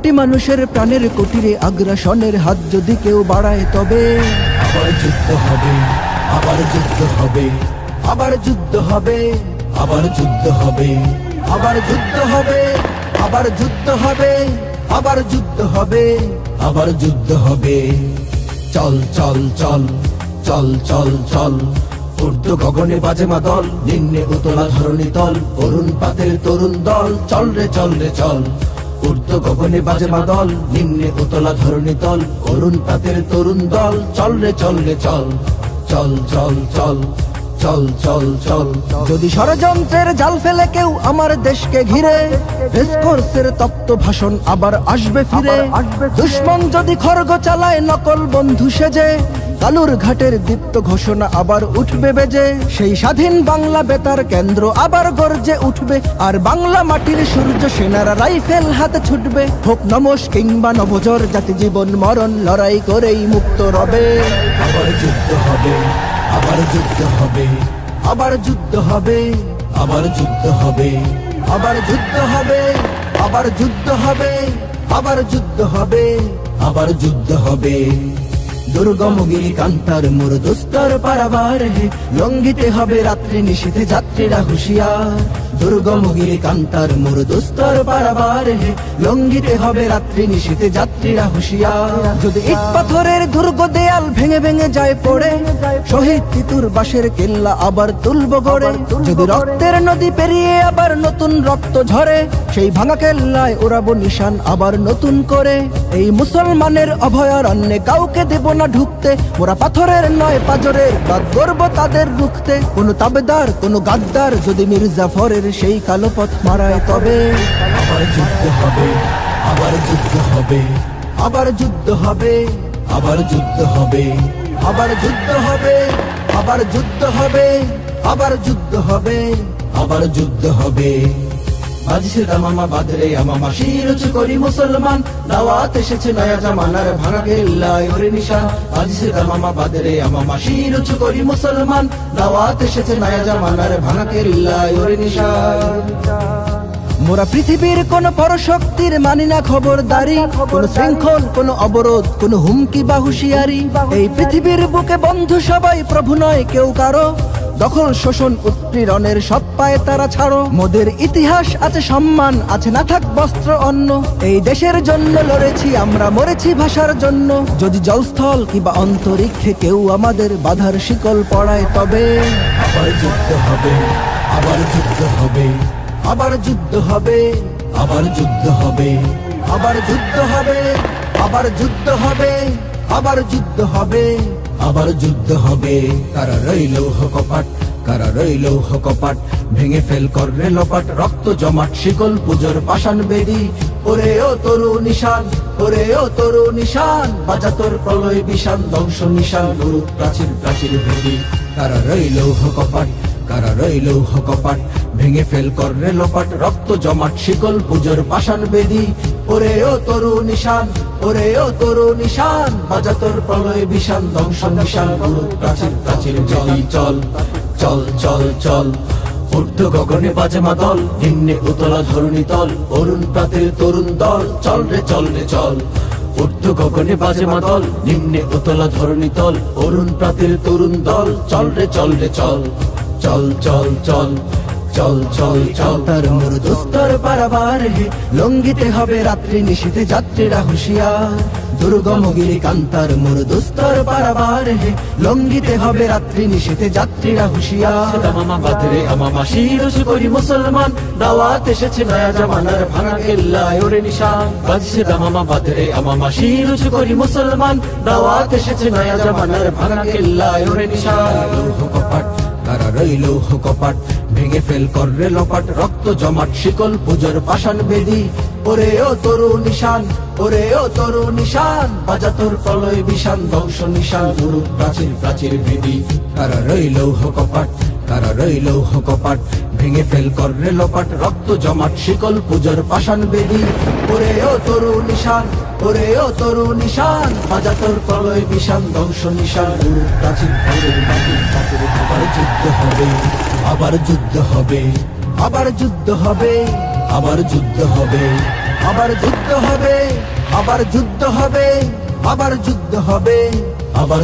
কোটি মানুষের প্রাণের কুটিরে আগ্রাসনের হাত যদি কেউ বাড়ায় তবে আবার যুদ্ধ হবে, আবার যুদ্ধ হবে, আবার যুদ্ধ হবে, আবার যুদ্ধ হবে, আবার যুদ্ধ হবে, আবার যুদ্ধ হবে, আবার যুদ্ধ হবে, আবার যুদ্ধ হবে। চল চল চল চল চল চল, ঊর্ধ্ব গগনে বাজে মাদল, নিম্নে উতলা ধরণী তল, অরুণ পাতের তরুণ দল, চল রে চল রে চল। ঊর্ধ্ব গগনে বাজে মাদল, নিম্নে উতলা ধরণী তল, অরুণ পাতের তরুণ দল, চল রে চল রে চল। চল চল চল চল চল চল। যদি ষড়যন্ত্রের জাল ফেলে কেউ আমার দেশকে ঘিরে, রেসকোর্সের তপ্ত ভাষণ আবার আসবে ফিরে। দুশ্মন যদি খড়গ চালায় নকল বন্ধু সেজে, কালুর ঘাটের দীপ্ত ঘোষণা আবার উঠবে বেজে। সেই স্বাধীন বাংলা বেতার কেন্দ্র আবার গর্জে উঠবে, আর বাংলা মাটির সূর্য সেনারা রাইফেল হাতে ছুটবে। হোক নমস কিংবা নবজর, জাতি জীবন মরণ লড়াই করেই মুক্ত রবে। আবার যুদ্ধ হবে, আবার যুদ্ধ হবে, আবার যুদ্ধ হবে, আবার যুদ্ধ হবে, আবার যুদ্ধ হবে, আবার যুদ্ধ হবে, আবার যুদ্ধ হবে, আবার যুদ্ধ হবে। দুর্গমগিরি কান্তার মোর দুস্তর পারাবার হে, লঙ্ঘিতে হবে রাত্রি নিশীথে যাত্রীরা হুঁশিয়ার। দুর্গমগিরি কান্তার মোর দুস্তর পারাবার হে, লঙ্ঘিতে হবে রাত্রি নিশীথে যাত্রীরা হুঁশিয়ার। যদি ইট পাথরের দুর্গ দেয়াল ভেঙে ভেঙে যায় পড়ে, শহীদ তিতুর বাঁশের কেল্লা আবার তুলব গড়ে। যদি রক্তের নদী পেরিয়ে আবার নতুন রক্ত ঝরে, সেই ভাঙা কেল্লায় ওড়াবো নিশান আবার নতুন করে। এই মুসলমানের অভয়ারণ্যে কাউকে দেব না ঢুকতে, ওরা পাথরের নয় পাজরের, বাদ করব তাদের রুখতে। কোন তাবেদার কোন গাদ্দার যদি মির্জাফরের সেই কালো পথ মারায় তবে আবার যুদ্ধ হবে, আবার যুদ্ধ হবে, আবার যুদ্ধ হবে, আবার যুদ্ধ হবে, আবার যুদ্ধ হবে, আবার যুদ্ধ হবে, আবার যুদ্ধ হবে, আবার যুদ্ধ হবে। বাজছে দামামা বাদরে আমামা, শির উঁচু করি মুসলমান, দাওয়াত এসেছে নয়া জামানার ভাঙা কেল্লায় ওরে নিশান। বাজছে দামামা বাদরে আমামা, শির উঁচু করি মুসলমান, দাওয়াত এসেছে নয়া জামানার ভাঙা কেল্লায় ওরে নিশান। মোরা পৃথিবীর কোন পরশক্তির মানি না খবরদারি, কোন শৃঙ্খল কোন অবরোধ কোন হুমকি বা হুঁশিয়ারি। এই পৃথিবীর বুকে বন্ধু সবাই, প্রভু নয় কেউ কারো। দখল শোষণ উৎপীড়নের সব পায়ে তারা ছাড়ো। মোদের ইতিহাস আছে সম্মান, আছে না থাক বস্ত্র অন্ন। এই দেশের জন্য লড়েছি আমরা, মরেছি ভাষার জন্য। যদি জলস্থল কিংবা অন্তরিক্ষে কেউ আমাদের বাধার শিকল পড়ায় তবে আবার যুদ্ধ হবে, আবার যুদ্ধ হবে, আবার যুদ্ধ হবে, আবার যুদ্ধ হবে, আবার যুদ্ধ হবে, আবার যুদ্ধ হবে, আবার যুদ্ধ হবে, আবার যুদ্ধ হবে। কারা রইল কপাট, কারা রইল কপাট, ভেঙে ফেল কররে লোপাট, রক্ত জমাট শিকল পুজোর পাষাণ বেদি। ওরে ও তরু নিশান, ওরে ও তরু নিশান, বাজা তোর প্রলয় বিশান, ধ্বংস নিশান গুরু প্রাচীর প্রাচীর ভেদি। কারা রইল কপাট, কারা রইল কপাট, ভেঙে ফেল কররে লোপাট, রক্ত জমাট শিকল পুজোর পাষাণ বেদি। ওরে ও তরু নিশান, ওরে ও তরু নিশান, বাজা তোর প্রলয় বিশান, ধ্বংস নিশান গুরু প্রাচীর প্রাচীর ভেদি। চল চল চল চল, ঊর্ধ্ব গগনে বাজে মাদল, নিম্নে উতলা ধরণী তল, অরুণ প্রাতের তরুণ দল, চল রে চল রে চল। ঊর্ধ্ব গগনে বাজে মাদল, নিম্নে উতলা ধরণী তল, অরুণ প্রাতের তরুণ দল, চল রে চল রে চল। চল চল চল চল চল চল। তার মোর দুস্তর পারাবার হে, লঙ্ঘিতে হবে রাত্রি নিশীথে যাত্রীরা হুঁশিয়ার। দুর্গমগিরি কান্তার মোর দুস্তর পারাবার হে, লঙ্ঘিতে হবে রাত্রি নিশীথে যাত্রীরা হুঁশিয়ার। দামামা বাদরে আমামা, শির উঁচু করি মুসলমান, দাওয়াত এসেছে নয়া জামানার ভাঙা কেল্লায় ওরে নিশান। বাজছে দামামা বাদরে আমামা, শির উঁচু করি মুসলমান, দাওয়াত এসেছে নয়া জামানার ভাঙা কেল্লায় ওরে নিশান। কপাট, কারা রইল কপাট, ভেঙে ফেল কররে লোপাট, রক্ত জমাট শিকল পুজোর পাষাণ বেদি। ওরে ও তরু নিশান, ওরে ও তরু নিশান, বাজা তোর প্রলয় বিশান, ধ্বংস নিশান গুরু প্রাচীর প্রাচীর ভেদি। কারা রইল কপাট, কারা রইল কপাট, ভেঙে ফেল কররে লোপাট, রক্ত জমাট শিকল পুজোর পাষাণ বেদি। ওরে ও তরু নিশান, ওরে ও তরু নিশান, বাজা তোর প্রলয় বিশান, ধ্বংস নিশান গুরু প্রাচীর প্রাচীর ভেদি। আবার যুদ্ধ হবে, আবার যুদ্ধ হবে, আবার যুদ্ধ হবে, আবার যুদ্ধ হবে, আবার যুদ্ধ হবে, আবার যুদ্ধ হবে, আবার যুদ্ধ হবে, আবার